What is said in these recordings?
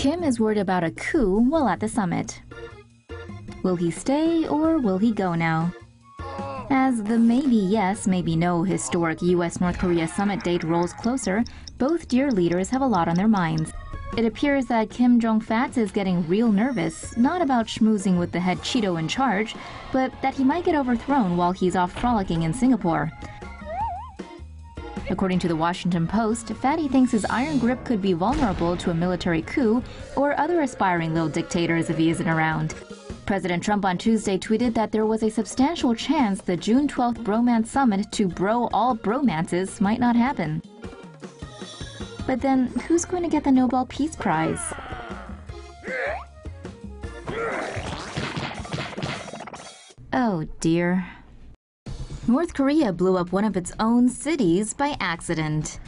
Kim is worried about a coup while at the summit. Will he stay or will he go now? As the maybe yes, maybe no historic US-North Korea summit date rolls closer, both dear leaders have a lot on their minds. It appears that Kim Jong-fat is getting real nervous, not about schmoozing with the head Cheeto in charge, but that he might get overthrown while he's off frolicking in Singapore. According to the Washington Post, Fatty thinks his iron grip could be vulnerable to a military coup or other aspiring little dictators if he isn't around. President Trump on Tuesday tweeted that there was a substantial chance the June 12th bromance summit to bro all bromances might not happen. But then, who's going to get the Nobel Peace Prize? Oh dear. North Korea blew up one of its own cities by accident.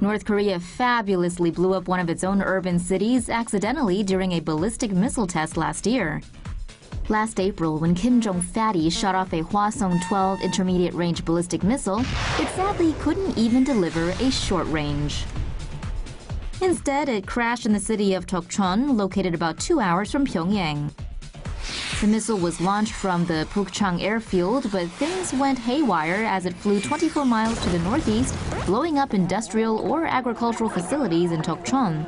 North Korea fabulously blew up one of its own urban cities accidentally during a ballistic missile test last year. Last April, when Kim Jong-fatty shot off a Hwasong-12 intermediate-range ballistic missile, it sadly couldn't even deliver a short range. Instead, it crashed in the city of Tokchon, located about 2 hours from Pyongyang. The missile was launched from the Pukchang airfield, but things went haywire as it flew 24 miles to the northeast, blowing up industrial or agricultural facilities in Tokchon.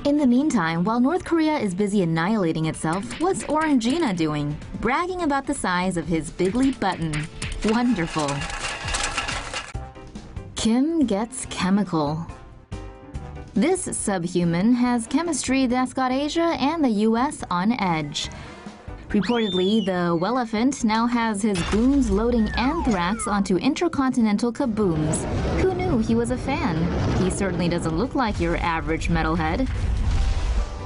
In the meantime, while North Korea is busy annihilating itself, what's Orangina doing? Bragging about the size of his bigly button. Wonderful. Kim gets chemical. This subhuman has chemistry that's got Asia and the US on edge. Reportedly, the Welephant now has his goons loading anthrax onto intercontinental kabooms. Who knew he was a fan? He certainly doesn't look like your average metalhead.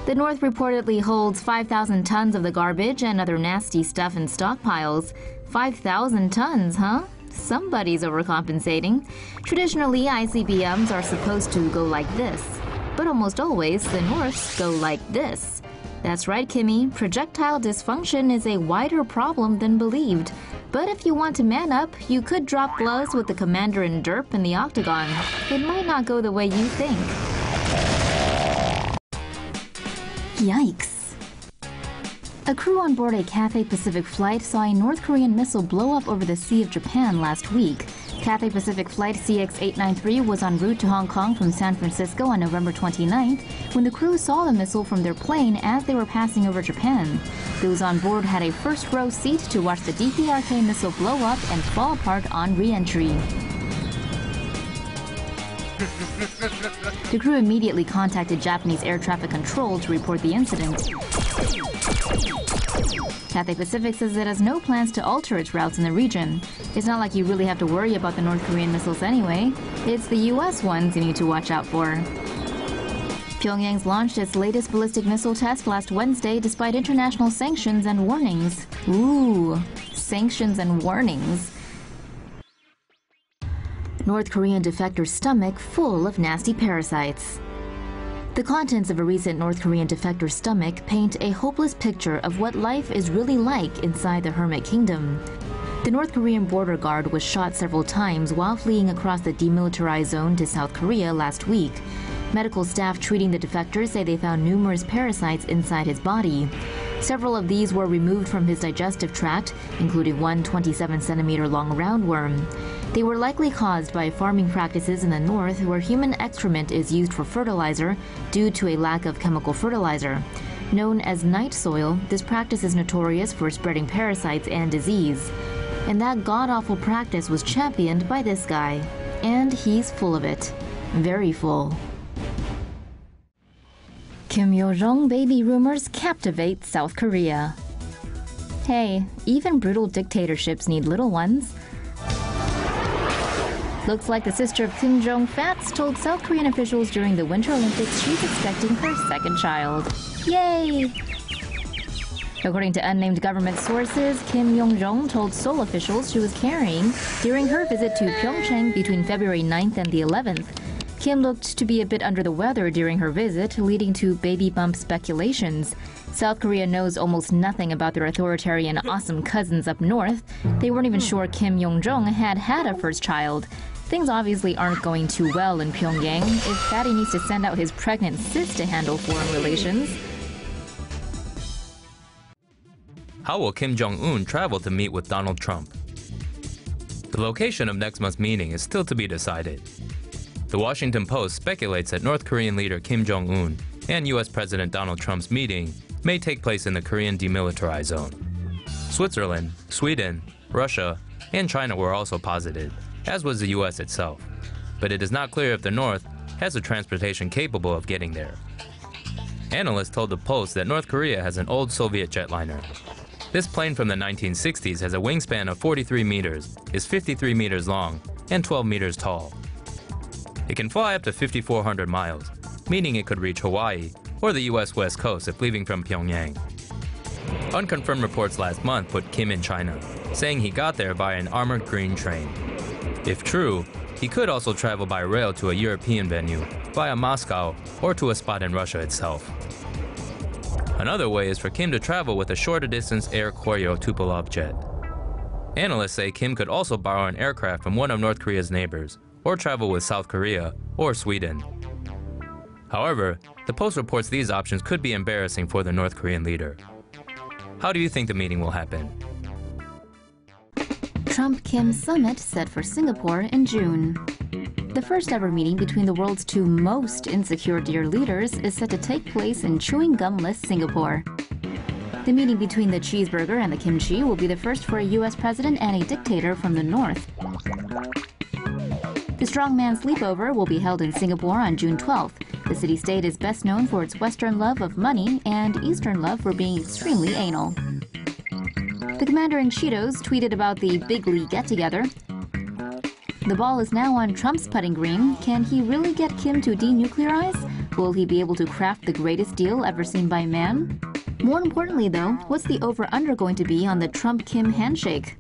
The North reportedly holds 5,000 tons of the garbage and other nasty stuff in stockpiles. 5,000 tons, huh? Somebody's overcompensating. Traditionally, ICBMs are supposed to go like this. But almost always, the Norths go like this. That's right, Kimmy. Projectile dysfunction is a wider problem than believed. But if you want to man up, you could drop gloves with the commander in derp in the octagon. It might not go the way you think. Yikes. A crew on board a Cathay Pacific flight saw a North Korean missile blow up over the Sea of Japan last week. Cathay Pacific flight CX-893 was en route to Hong Kong from San Francisco on November 29th when the crew saw the missile from their plane as they were passing over Japan. Those on board had a first-row seat to watch the DPRK missile blow up and fall apart on re-entry. The crew immediately contacted Japanese air traffic control to report the incident. Cathay Pacific says it has no plans to alter its routes in the region. It's not like you really have to worry about the North Korean missiles anyway. It's the US ones you need to watch out for. Pyongyang's launched its latest ballistic missile test last Wednesday despite international sanctions and warnings. Ooh, sanctions and warnings. North Korean defector's stomach full of nasty parasites. The contents of a recent North Korean defector's stomach paint a hopeless picture of what life is really like inside the Hermit Kingdom. The North Korean border guard was shot several times while fleeing across the demilitarized zone to South Korea last week. Medical staff treating the defector say they found numerous parasites inside his body. Several of these were removed from his digestive tract, including one 27-centimeter-long roundworm. They were likely caused by farming practices in the north where human excrement is used for fertilizer due to a lack of chemical fertilizer. Known as night soil, this practice is notorious for spreading parasites and disease. And that god-awful practice was championed by this guy. And he's full of it. Very full. Kim YO-JONG baby rumors captivate South Korea. Hey, even brutal dictatorships need little ones. Looks like the sister of Kim Jong-fat told South Korean officials during the Winter Olympics she's expecting her second child. Yay! According to unnamed government sources, Kim Yo-jong told Seoul officials she was carrying during her visit to Pyeongchang between February 9th and the 11th. Kim looked to be a bit under the weather during her visit, leading to baby bump speculations. South Korea knows almost nothing about their authoritarian awesome cousins up north. They weren't even sure Kim Yo-jong had a first child. Things obviously aren't going too well in Pyongyang if Fatty needs to send out his pregnant sis to handle foreign relations. How will Kim Jong-un travel to meet with Donald Trump? The location of next month's meeting is still to be decided. The Washington Post speculates that North Korean leader Kim Jong-un and U.S. President Donald Trump's meeting may take place in the Korean demilitarized zone. Switzerland, Sweden, Russia, and China were also posited, as was the U.S. itself. But it is not clear if the North has the transportation capable of getting there. Analysts told the Post that North Korea has an old Soviet jetliner. This plane from the 1960s has a wingspan of 43 meters, is 53 meters long, and 12 meters tall. It can fly up to 5,400 miles, meaning it could reach Hawaii or the U.S. West Coast if leaving from Pyongyang. Unconfirmed reports last month put Kim in China, saying he got there by an armored green train. If true, he could also travel by rail to a European venue, via Moscow, or to a spot in Russia itself. Another way is for Kim to travel with a shorter distance Air Koryo Tupolev jet. Analysts say Kim could also borrow an aircraft from one of North Korea's neighbors, or travel with South Korea or Sweden. However, the Post reports these options could be embarrassing for the North Korean leader. How do you think the meeting will happen? Trump-Kim summit set for Singapore in June. The first ever meeting between the world's two most insecure dear leaders is set to take place in chewing gum-less Singapore. The meeting between the cheeseburger and the kimchi will be the first for a U.S. president and a dictator from the North. The strongman sleepover will be held in Singapore on June 12th. The city-state is best known for its Western love of money and Eastern love for being extremely anal. The commander-in-Cheetos tweeted about the big league get-together. The ball is now on Trump's putting green. Can he really get Kim to denuclearize? Will he be able to craft the greatest deal ever seen by man? More importantly, though, what's the over-under going to be on the Trump-Kim handshake?